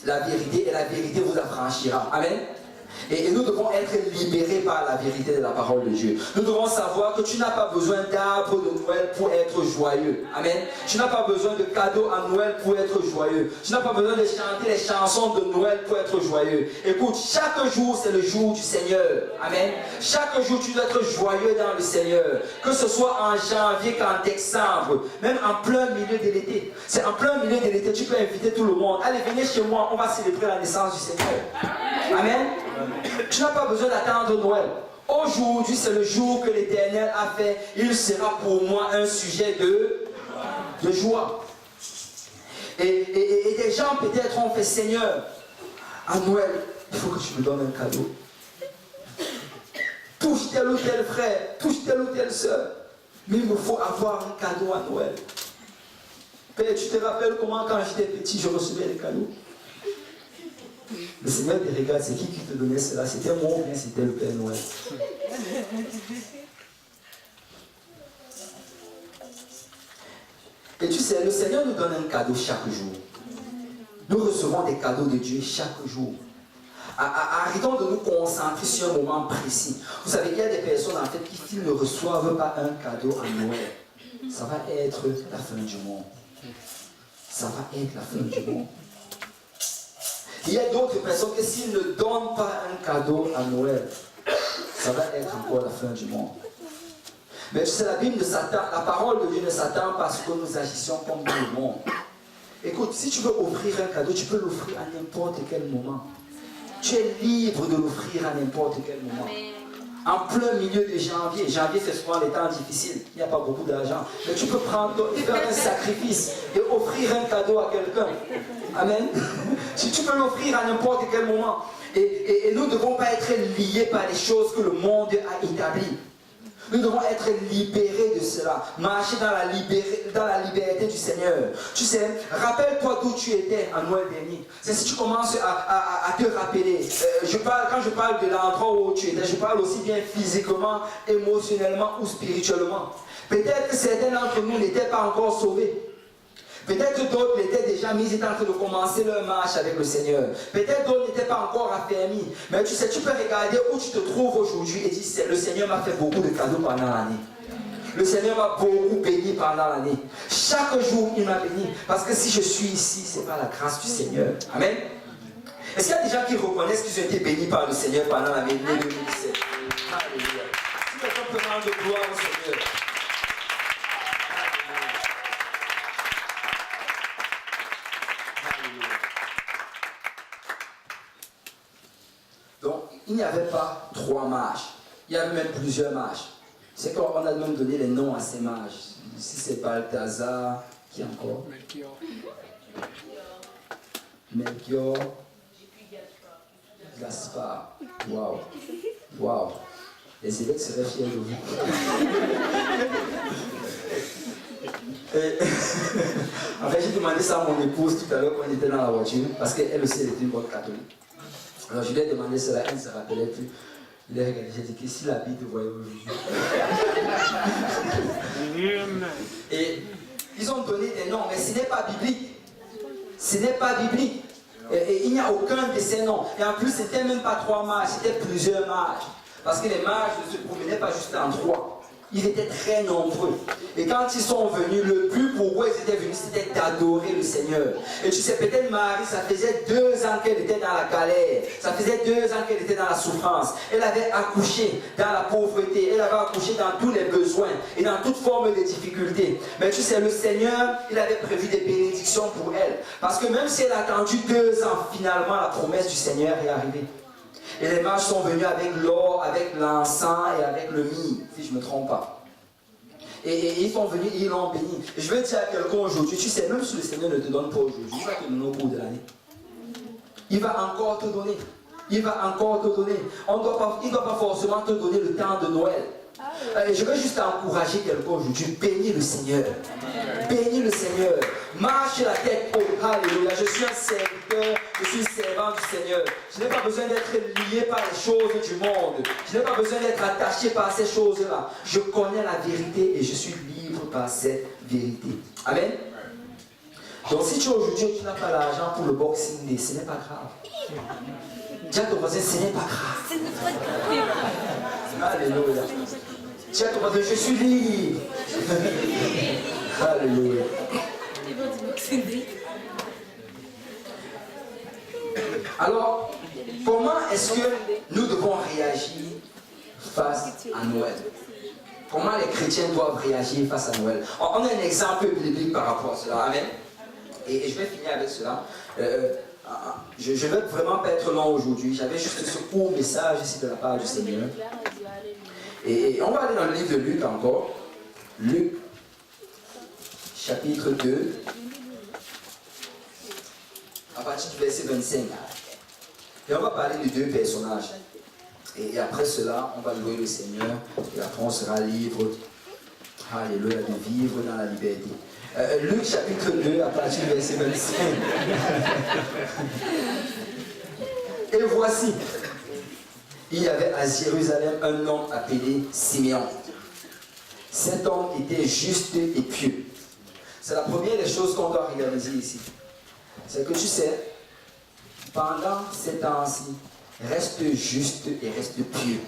la vérité et la vérité vous affranchira. Amen. Et nous devons être libérés par la vérité de la parole de Dieu. Nous devons savoir que tu n'as pas besoin d'arbre de Noël pour être joyeux. Amen. Tu n'as pas besoin de cadeaux à Noël pour être joyeux. Tu n'as pas besoin de chanter les chansons de Noël pour être joyeux. Écoute, chaque jour c'est le jour du Seigneur. Amen. Chaque jour tu dois être joyeux dans le Seigneur. Que ce soit en janvier qu'en décembre, même en plein milieu de l'été. C'est en plein milieu de l'été, tu peux inviter tout le monde. Allez, venez chez moi, on va célébrer la naissance du Seigneur. Amen. Tu n'as pas besoin d'attendre Noël. Aujourd'hui, c'est le jour que l'Éternel a fait. Il sera pour moi un sujet de joie. Et des gens peut-être ont fait, Seigneur, à Noël, il faut que tu me donnes un cadeau. Touche tel ou tel frère, touche telle ou telle soeur. Mais il me faut avoir un cadeau à Noël. Père, tu te rappelles comment quand j'étais petit, je recevais les cadeaux? Le Seigneur te regarde, c'est qui te donnait cela? C'était moi ou bien c'était le Père Noël? Et tu sais, le Seigneur nous donne un cadeau chaque jour. Nous recevons des cadeaux de Dieu chaque jour. Arrêtons de nous concentrer sur un moment précis. Vous savez, il y a des personnes en fait qui, s'ils ne reçoivent pas un cadeau à Noël, ça va être la fin du monde. Ça va être la fin du monde. Il y a d'autres personnes que s'ils ne donnent pas un cadeau à Noël, ça va être encore la fin du monde. Mais tu sais, la Bible ne s'attend, la parole de Dieu ne s'attend pas à ce que nous agissions comme tout le monde. Écoute, si tu veux offrir un cadeau, tu peux l'offrir à n'importe quel moment. Tu es libre de l'offrir à n'importe quel moment. En plein milieu de janvier. Janvier, c'est souvent les temps difficiles. Il n'y a pas beaucoup d'argent. Mais tu peux prendre et faire un sacrifice et offrir un cadeau à quelqu'un. Amen. Si tu peux l'offrir à n'importe quel moment. Et nous ne devons pas être liés par les choses que le monde a établies. Nous devons être libérés de cela, marcher dans la liberté du Seigneur. Tu sais, rappelle-toi d'où tu étais en Noël dernier. C'est si tu commences à te rappeler. Quand je parle de l'endroit où tu étais, je parle aussi bien physiquement, émotionnellement ou spirituellement. Peut-être que certains d'entre nous n'étaient pas encore sauvés. Peut-être d'autres l'étaient déjà mis, ils étaient en train de commencer leur marche avec le Seigneur. Peut-être d'autres n'étaient pas encore affermis. Mais tu sais, tu peux regarder où tu te trouves aujourd'hui et dire, le Seigneur m'a fait beaucoup de cadeaux pendant l'année. Le Seigneur m'a beaucoup béni pendant l'année. Chaque jour, il m'a béni. Parce que si je suis ici, c'est par la grâce du Seigneur. Amen. Est-ce qu'il y a des gens qui reconnaissent qu'ils ont été bénis par le Seigneur pendant l'année 2017? Alléluia. Si quelqu'un peut rendre gloire au Seigneur. Donc, il n'y avait pas 3 mages. Il y avait même plusieurs mages. C'est qu'on a même donné les noms à ces mages. Ici, c'est Balthazar. Qui encore? Melchior. Gaspard. Waouh. Waouh. Les évêques seraient fiers de vous. En fait, j'ai demandé ça à mon épouse tout à l'heure quand on était dans la voiture. Parce qu'elle aussi, elle était une bonne catholique. Alors je lui ai demandé cela, elle ne se rappelait plus. Il a regardé, j'ai dit que si la Bible te voyait aujourd'hui. Et ils ont donné des noms, mais ce n'est pas biblique. Ce n'est pas biblique. Et il n'y a aucun de ces noms. Et en plus, ce n'était même pas 3 mages, c'était plusieurs mages. Parce que les mages ne se promenaient pas juste en 3. Ils étaient très nombreux. Et quand ils sont venus, le but pour eux ils étaient venus, c'était d'adorer le Seigneur. Et tu sais, peut-être Marie, ça faisait 2 ans qu'elle était dans la galère. Ça faisait 2 ans qu'elle était dans la souffrance. Elle avait accouché dans la pauvreté. Elle avait accouché dans tous les besoins et dans toute forme de difficulté. Mais tu sais, le Seigneur, il avait prévu des bénédictions pour elle. Parce que même si elle a attendu 2 ans, finalement, la promesse du Seigneur est arrivée. Et les mages sont venus avec l'or, avec l'encens et avec le myrrhe, si je ne me trompe pas. Et ils sont venus et ils l'ont béni. Et je vais dire à quelqu'un aujourd'hui, tu sais, même si le Seigneur ne te donne pas aujourd'hui, il va te donner au cours de l'année. Il va encore te donner. Il va encore te donner. Il ne doit pas forcément te donner le temps de Noël. Je veux juste encourager quelqu'un aujourd'hui. Bénis le Seigneur. Bénis le Seigneur. Marche la tête haute. Alléluia. Je suis un serviteur. Je suis servant du Seigneur. Je n'ai pas besoin d'être lié par les choses du monde. Je n'ai pas besoin d'être attaché par ces choses-là. Je connais la vérité et je suis libre par cette vérité. Amen. Donc si tu aujourd'hui tu n'as pas l'argent pour le Boxing Day, ce n'est pas grave. Dis à ton voisin, ce n'est pas grave. Alléluia. Dis à ton voisin, je suis libre. Alléluia. Alors, comment est-ce que nous devons réagir face à Noël? Comment les chrétiens doivent réagir face à Noël? On a un exemple biblique par rapport à cela. Amen. Et je vais finir avec cela. Je ne vais vraiment pas être long aujourd'hui. J'avais juste ce court message ici de la part du Seigneur. Et on va aller dans le livre de Luc encore. Luc, chapitre 2. À partir du verset 25. Et on va parler de 2 personnages. Et après cela, on va louer le Seigneur. Et après, on sera libre. Alléluia, de vivre dans la liberté. Luc chapitre 2, à partir du verset 25. Et voici, il y avait à Jérusalem un homme appelé Siméon. Cet homme était juste et pieux. C'est la première des choses qu'on doit réaliser ici. C'est que tu sais, pendant ces temps-ci, reste juste et reste pieux.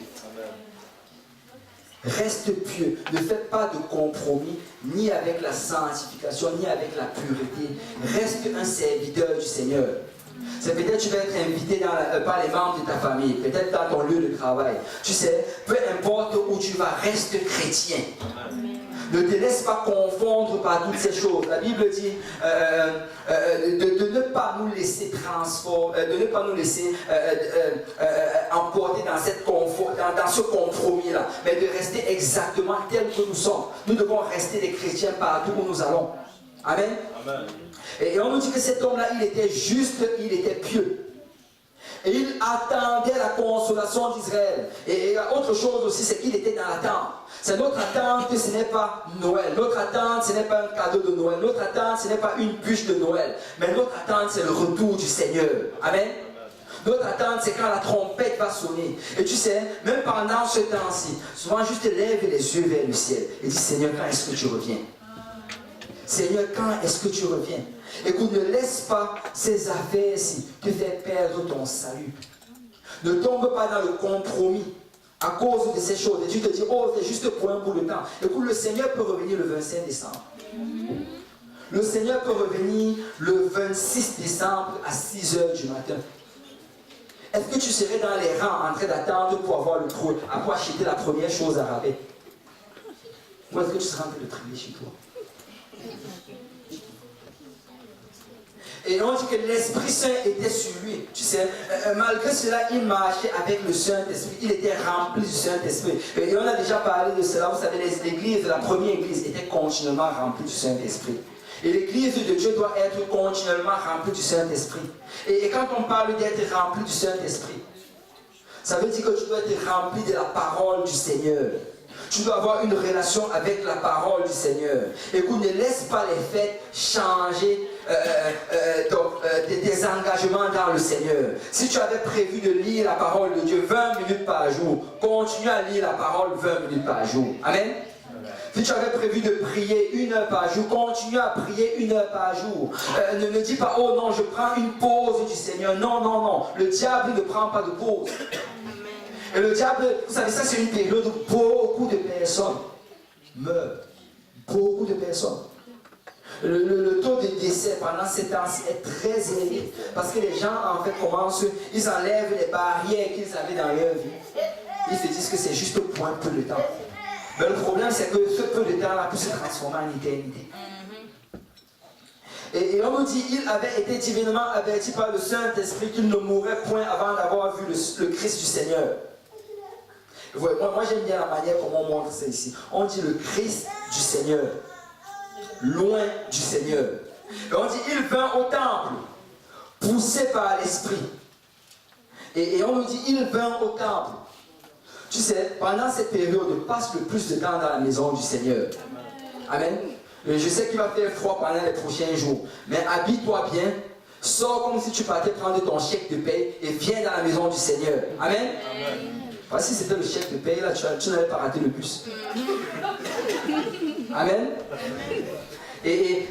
Reste pieux. Ne faites pas de compromis, ni avec la sanctification, ni avec la pureté. Reste un serviteur du Seigneur. C'est peut-être que tu vas être invité par les membres de ta famille, peut-être dans ton lieu de travail. Tu sais, peu importe où tu vas, reste chrétien. Ne te laisse pas confondre par toutes ces choses. La Bible dit de ne pas nous laisser transformer, de ne pas nous laisser emporter dans ce compromis-là, mais de rester exactement tel que nous sommes. Nous devons rester des chrétiens partout où nous allons. Amen. Amen. Et on nous dit que cet homme-là, il était juste, il était pieux. Et il attendait la consolation d'Israël. Et autre chose aussi, c'est qu'il était dans l'attente. C'est notre attente, ce n'est pas Noël. Notre attente, ce n'est pas un cadeau de Noël. Notre attente, ce n'est pas une bûche de Noël. Mais notre attente, c'est le retour du Seigneur. Amen. Notre attente, c'est quand la trompette va sonner. Et tu sais, même pendant ce temps-ci, souvent juste lève les yeux vers le ciel et dis, Seigneur, quand est-ce que tu reviens? Seigneur, quand est-ce que tu reviens? Écoute, ne laisse pas ces affaires-ci te faire perdre ton salut. Ne tombe pas dans le compromis à cause de ces choses. Et tu te dis, oh, c'est juste pour un bout de temps. Écoute, le Seigneur peut revenir le 25 décembre. Le Seigneur peut revenir le 26 décembre à 6 h du matin. Est-ce que tu serais dans les rangs en train d'attendre pour avoir le trou, pour acheter la première chose à rabais? Ou est-ce que tu seras en train de trier chez toi? Et on dit que l'Esprit Saint était sur lui. Tu sais, malgré cela, il marchait avec le Saint-Esprit. Il était rempli du Saint-Esprit. Et on a déjà parlé de cela. Vous savez, l'église, la première église, était continuellement remplie du Saint-Esprit. Et l'église de Dieu doit être continuellement remplie du Saint-Esprit. Et quand on parle d'être rempli du Saint-Esprit, ça veut dire que tu dois être rempli de la parole du Seigneur. Tu dois avoir une relation avec la parole du Seigneur. Écoute, ne laisse pas les fêtes changer tes engagements dans le Seigneur. Si tu avais prévu de lire la parole de Dieu 20 minutes par jour, continue à lire la parole 20 minutes par jour. Amen. Si tu avais prévu de prier 1 heure par jour, continue à prier 1 heure par jour. Ne dis pas, oh non, je prends une pause du Seigneur. Non, non, non. Le diable ne prend pas de pause. Et le diable, vous savez, ça c'est une période où beaucoup de personnes meurent. Beaucoup de personnes. Le taux de décès pendant ces temps-ci est très élevé. Parce que les gens, en fait, commencent, ils enlèvent les barrières qu'ils avaient dans leur vie. Ils se disent que c'est juste pour un peu de temps. Mais le problème, c'est que ce peu de temps-là peut se transformer en éternité. Et on nous dit, il avait été divinement averti par le Saint-Esprit qu'il ne mourrait point avant d'avoir vu le Christ du Seigneur. Moi j'aime bien la manière comment on montre ça ici. On dit le Christ du Seigneur. Loin du Seigneur. Et on dit, il vint au temple, poussé par l'Esprit. Et on nous dit, il vint au temple. Tu sais, pendant cette période, passe le plus de temps dans la maison du Seigneur. Amen. Je sais qu'il va faire froid pendant les prochains jours. Mais habille-toi bien. Sors comme si tu partais prendre ton chèque de paye et viens dans la maison du Seigneur. Amen. Amen. Enfin, si c'était le chèque de paye, là, tu n'avais pas raté le bus. Amen. Et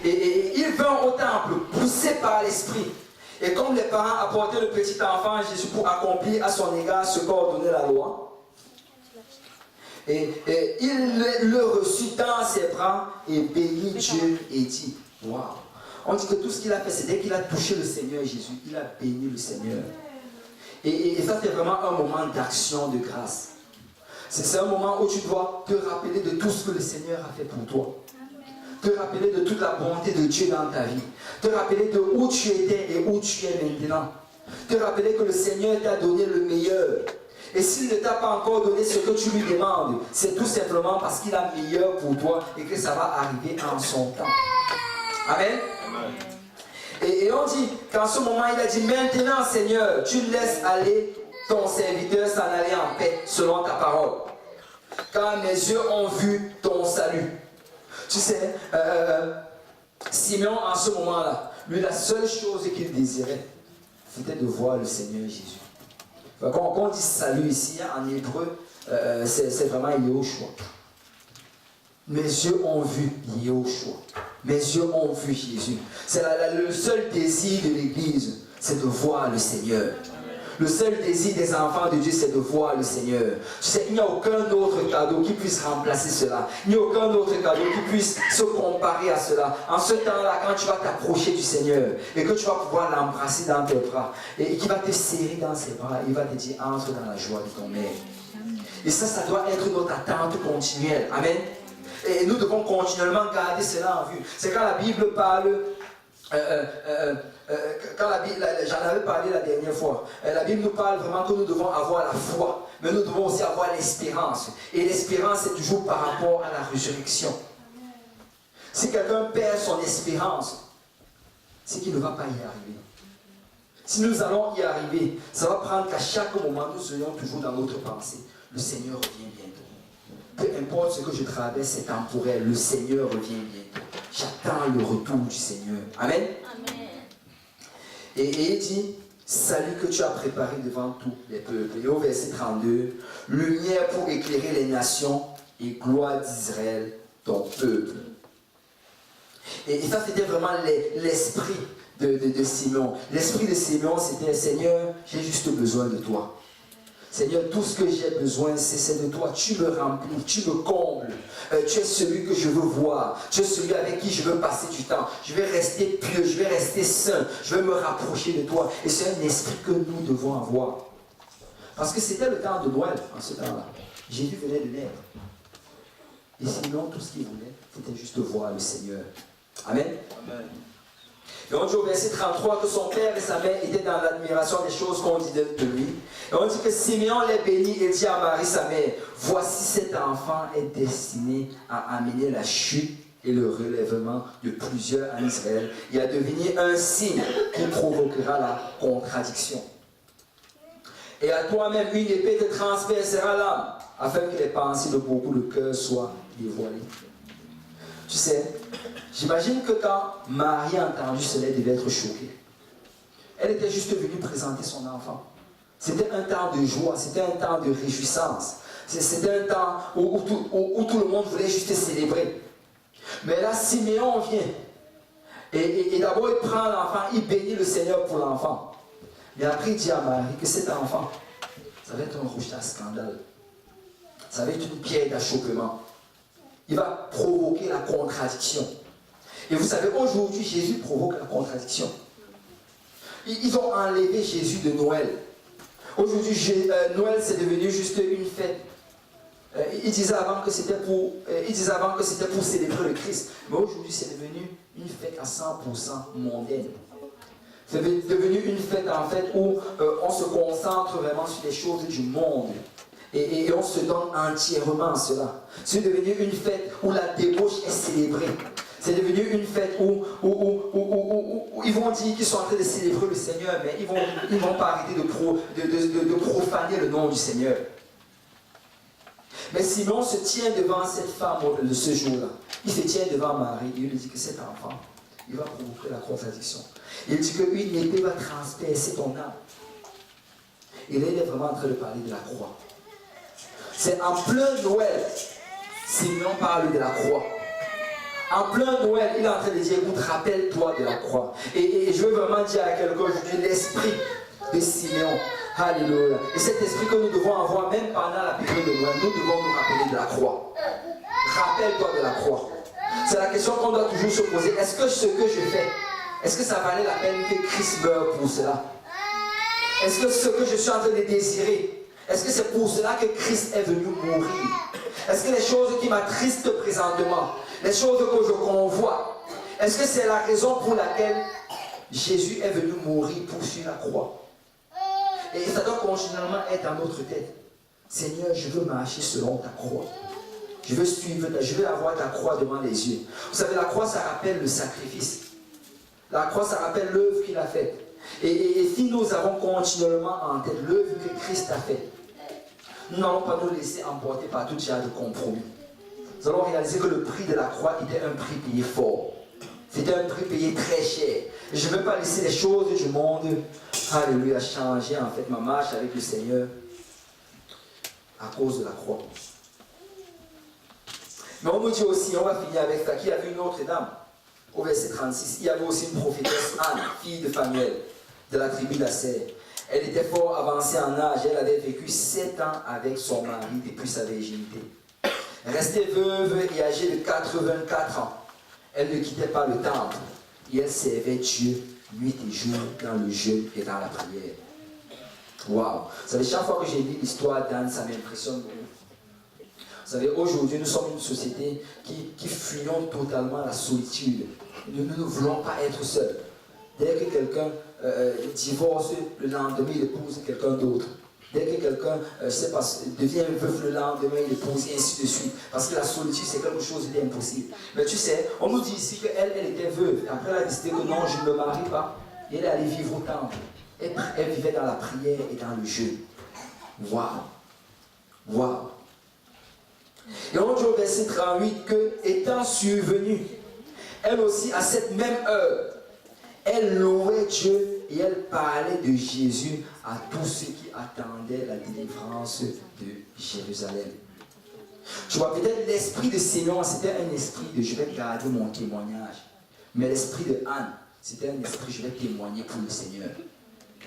il vint au temple, poussé par l'Esprit. Et comme les parents apportaient le petit enfant Jésus pour accomplir à son égard ce qu'ordonnait la loi, et il le reçut dans ses bras et bénit Dieu et dit, waouh. On dit que tout ce qu'il a fait, c'est dès qu'il a touché le Seigneur Jésus, il a béni le Seigneur. Et ça, c'est vraiment un moment d'action de grâce. C'est un moment où tu dois te rappeler de tout ce que le Seigneur a fait pour toi. Te rappeler de toute la bonté de Dieu dans ta vie. Te rappeler de où tu étais et où tu es maintenant. Te rappeler que le Seigneur t'a donné le meilleur. Et s'il ne t'a pas encore donné ce que tu lui demandes, c'est tout simplement parce qu'il a meilleur pour toi et que ça va arriver en son temps. Amen. Amen. Et on dit qu'en ce moment, il a dit, maintenant Seigneur, tu laisses aller ton serviteur s'en aller en paix selon ta parole. Car mes yeux ont vu ton salut. Tu sais, Simeon, en ce moment-là, lui, la seule chose qu'il désirait, c'était de voir le Seigneur Jésus. Quand on dit salut ici, en hébreu, c'est vraiment Yehoshua. Mes yeux ont vu Yehoshua. Mes yeux ont vu Jésus. C'est le seul désir de l'Église, c'est de voir le Seigneur. Le seul désir des enfants de Dieu, c'est de voir le Seigneur. Tu sais, il n'y a aucun autre cadeau qui puisse remplacer cela. Il n'y a aucun autre cadeau qui puisse se comparer à cela. En ce temps-là, quand tu vas t'approcher du Seigneur et que tu vas pouvoir l'embrasser dans tes bras et qu'il va te serrer dans ses bras, il va te dire, entre dans la joie de ton Maître. Et ça doit être notre attente continuelle. Amen. Et nous devons continuellement garder cela en vue. C'est quand la Bible parle... j'en avais parlé la dernière fois. La Bible nous parle vraiment que nous devons avoir la foi, mais nous devons aussi avoir l'espérance. Et l'espérance, c'est toujours par rapport à la résurrection. Si quelqu'un perd son espérance, c'est qu'il ne va pas y arriver. Si nous allons y arriver, ça va prendre qu'à chaque moment, nous soyons toujours dans notre pensée. Le Seigneur revient bientôt. Peu importe ce que je traverse, c'est temporel. Le Seigneur revient bientôt. J'attends le retour du Seigneur. Amen. Amen. Et il dit, salut que tu as préparé devant tous les peuples. Et au verset 32, lumière pour éclairer les nations et gloire d'Israël, ton peuple. Et ça, c'était vraiment l'esprit de Simeon. L'esprit de Simeon, c'était, Seigneur, j'ai juste besoin de toi. Seigneur, tout ce que j'ai besoin, c'est de toi. Tu me remplis, tu me combles. Tu es celui que je veux voir. Tu es celui avec qui je veux passer du temps. Je vais rester pieux, je vais rester saint. Je vais me rapprocher de toi. Et c'est un esprit que nous devons avoir. Parce que c'était le temps de Noël, en ce temps-là. Jésus venait de naître. Et sinon, tout ce qu'il voulait, c'était juste voir le Seigneur. Amen. Amen. Et on dit au verset 33 que son père et sa mère étaient dans l'admiration des choses qu'on dit de lui. Et on dit que Simeon les bénit et dit à Marie sa mère, voici cet enfant est destiné à amener la chute et le relèvement de plusieurs en Israël et à devenir un signe qui provoquera la contradiction. Et à toi-même une épée te transpercera l'âme afin que les pensées de beaucoup de cœurs soient dévoilées. Tu sais, j'imagine que quand Marie a entendu cela, elle devait être choquée. Elle était juste venue présenter son enfant. C'était un temps de joie, c'était un temps de réjouissance. C'était un temps où tout le monde voulait juste célébrer. Mais là, Siméon vient. Et d'abord, il prend l'enfant, il bénit le Seigneur pour l'enfant. Et après, il dit à Marie que cet enfant, ça va être un rocher à scandale. Ça va être une pierre d'achoppement. Il va provoquer la contradiction. Et vous savez, aujourd'hui, Jésus provoque la contradiction. Ils ont enlevé Jésus de Noël. Aujourd'hui, Noël, c'est devenu juste une fête. Ils disaient avant que c'était pour célébrer le Christ. Mais aujourd'hui, c'est devenu une fête à 100% mondaine. C'est devenu une fête, en fait, où on se concentre vraiment sur les choses du monde. Et on se donne entièrement à cela. C'est devenu une fête où la débauche est célébrée. C'est devenu une fête où ils vont dire qu'ils sont en train de célébrer le Seigneur, mais ils vont pas arrêter de profaner le nom du Seigneur. Mais Simon se tient devant cette femme ce jour-là. Il se tient devant Marie et il lui dit que cet enfant, il va provoquer la contradiction. Il dit qu'une épée va transpercer ton âme. Et là, il est vraiment en train de parler de la croix. C'est en plein Noël, Simeon parle de la croix. En plein Noël, il est en train de dire, écoute, rappelle-toi de la croix. Et je veux vraiment dire à quelqu'un aujourd'hui, l'esprit de Simeon. Alléluia. Et cet esprit que nous devons avoir, même pendant la période de Noël, nous devons nous rappeler de la croix. Rappelle-toi de la croix. C'est la question qu'on doit toujours se poser. Est-ce que ce que je fais, est-ce que ça valait la peine que Christ meure pour cela? Est-ce que ce que je suis en train de désirer, est-ce que c'est pour cela que Christ est venu mourir? Est-ce que les choses qui m'attristent présentement, les choses que je convoite, est-ce que c'est la raison pour laquelle Jésus est venu mourir pour sur la croix? Et ça doit continuellement être dans notre tête. Seigneur, je veux marcher selon ta croix. Je veux suivre, je veux avoir ta croix devant les yeux. Vous savez, la croix, ça rappelle le sacrifice. La croix, ça rappelle l'œuvre qu'il a faite. Et si nous avons continuellement en tête l'œuvre que Christ a faite, nous n'allons pas nous laisser emporter par tout genre de compromis. Nous allons réaliser que le prix de la croix était un prix payé fort. C'était un prix payé très cher. Je ne veux pas laisser les choses du monde, alléluia, changer en fait ma marche avec le Seigneur à cause de la croix. Mais on nous dit aussi, on va finir avec ça, qu'il y avait une autre dame au verset 36, il y avait aussi une prophétesse Anne, fille de Phanuel, de la tribu d'Aser. Elle était fort avancée en âge, elle avait vécu 7 ans avec son mari depuis sa virginité. Restée veuve et âgée de 84 ans, elle ne quittait pas le temple et elle servait Dieu nuit et jour dans le jeûne et dans la prière. Waouh! Vous savez, chaque fois que j'ai lu l'histoire d'Anne, ça m'impressionne beaucoup. Vous savez, aujourd'hui, nous sommes une société qui fuyons totalement la solitude. Nous ne voulons pas être seuls. Dès que quelqu'un divorce, le lendemain, il épouse quelqu'un d'autre. Dès que quelqu'un devient veuf, le lendemain, il épouse, et ainsi de suite. Parce que la solitude, c'est quelque chose d'impossible. Mais tu sais, on nous dit ici qu'elle était veuve. Après, elle a décidé que non, je ne me marie pas. Et elle est allée vivre au temple. Elle vivait dans la prière et dans le jeûne. Waouh! Waouh! Et on dit au verset 38 que, étant survenue, elle aussi, à cette même heure, elle louait Dieu et elle parlait de Jésus à tous ceux qui attendaient la délivrance de Jérusalem. Tu vois, peut-être l'esprit de Simeon, c'était un esprit de je vais garder mon témoignage. Mais l'esprit de Anne, c'était un esprit je vais témoigner pour le Seigneur.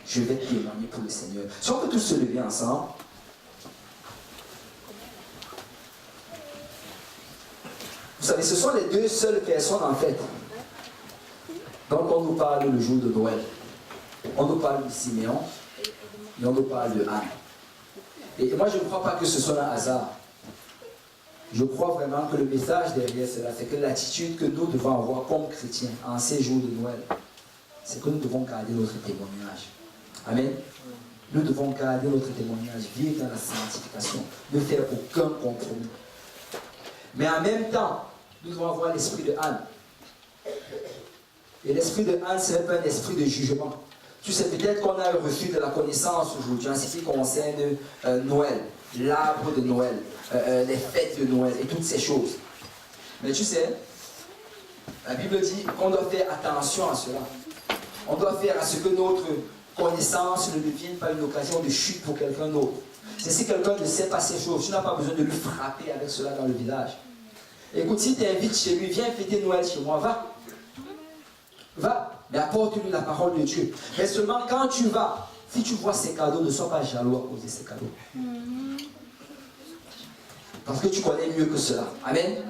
Je vais témoigner pour le Seigneur. Si on peut tous se lever ensemble. Vous savez, ce sont les deux seules personnes en fait. Donc on nous parle le jour de Noël. On nous parle de Siméon et on nous parle de Anne. Et moi je ne crois pas que ce soit un hasard. Je crois vraiment que le message derrière cela, c'est que l'attitude que nous devons avoir comme chrétiens en ces jours de Noël, c'est que nous devons garder notre témoignage. Amen. Nous devons garder notre témoignage, vivre dans la sanctification, ne faire aucun compromis. Mais en même temps, nous devons avoir l'esprit de Anne. Et l'esprit de Anne, ce n'est pas un esprit de jugement. Tu sais, peut-être qu'on a reçu de la connaissance aujourd'hui en ce qui concerne Noël, l'arbre de Noël, les fêtes de Noël et toutes ces choses. Mais tu sais, la Bible dit qu'on doit faire attention à cela. On doit faire à ce que notre connaissance ne devienne pas une occasion de chute pour quelqu'un d'autre. C'est si quelqu'un ne sait pas ces choses, tu n'as pas besoin de lui frapper avec cela dans le village. Écoute, si tu invites chez lui, viens fêter Noël chez moi, va. Va, mais apporte-lui la parole de Dieu. Mais seulement quand tu vas, si tu vois ces cadeaux, ne sois pas jaloux à cause de ces cadeaux. Parce que tu connais mieux que cela. Amen.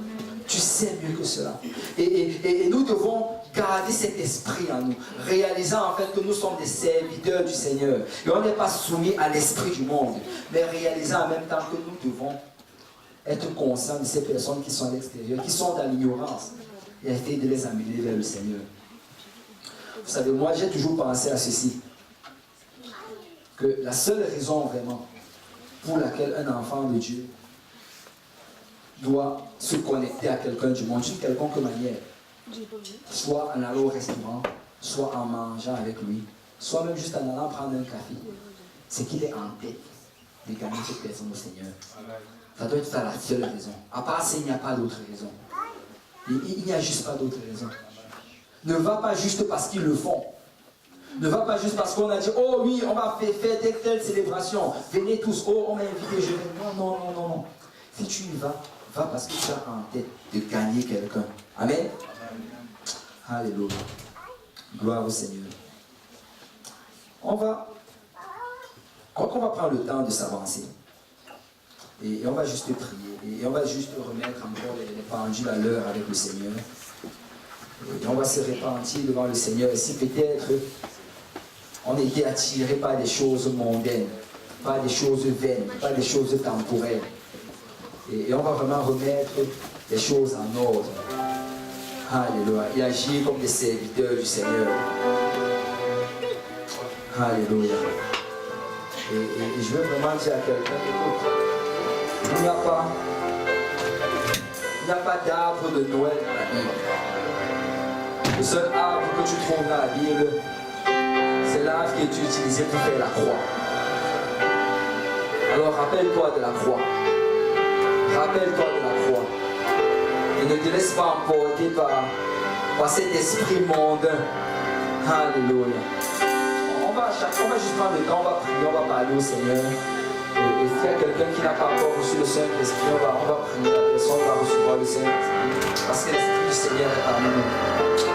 Tu sais mieux que cela. Et nous devons garder cet esprit en nous, réalisant en fait que nous sommes des serviteurs du Seigneur. Et on n'est pas soumis à l'esprit du monde, mais réalisant en même temps que nous devons être conscients de ces personnes qui sont à l'extérieur, qui sont dans l'ignorance, et essayer de les amener vers le Seigneur. Vous savez, moi j'ai toujours pensé à ceci, que la seule raison vraiment pour laquelle un enfant de Dieu doit se connecter à quelqu'un du monde d'une quelconque manière, soit en allant au restaurant, soit en mangeant avec lui, soit même juste en allant prendre un café, c'est qu'il est en tête de gagner cette personne au Seigneur. Ça doit être ça la seule raison. À part ça, il n'y a pas d'autre raison. Il n'y a juste pas d'autre raison. Ne va pas juste parce qu'ils le font. Ne va pas juste parce qu'on a dit, oh oui, on va faire telle célébration. Venez tous, oh, on m'a invité, je vais. Non. Si tu y vas, va parce que tu as en tête de gagner quelqu'un. Amen. Alléluia. Gloire au Seigneur. On va prendre le temps de s'avancer. Et on va juste prier. Et on va juste remettre encore les pendules à l'heure avec le Seigneur. Et on va se repentir devant le Seigneur. Et si peut-être on était attiré par des choses mondaines, par des choses vaines, par des choses temporaires. Et on va vraiment remettre les choses en ordre. Alléluia. Et agir comme des serviteurs du Seigneur. Alléluia. Et je veux vraiment dire à quelqu'un, écoute, il n'y a pas d'arbre de Noël dans la Bible. Le seul arbre que tu trouves dans la Bible, c'est l'arbre qui est utilisé pour faire la croix. Alors rappelle-toi de la croix. Rappelle-toi de la croix. Et ne te laisse pas emporter par cet esprit mondain. Alléluia. On va juste prendre le temps, on va prier, on va parler au Seigneur. Et s'il y a quelqu'un qui n'a pas encore reçu le Saint-Esprit, on va prier. La personne va recevoir le Saint-Esprit. Parce que l'Esprit du Seigneur est parmi nous.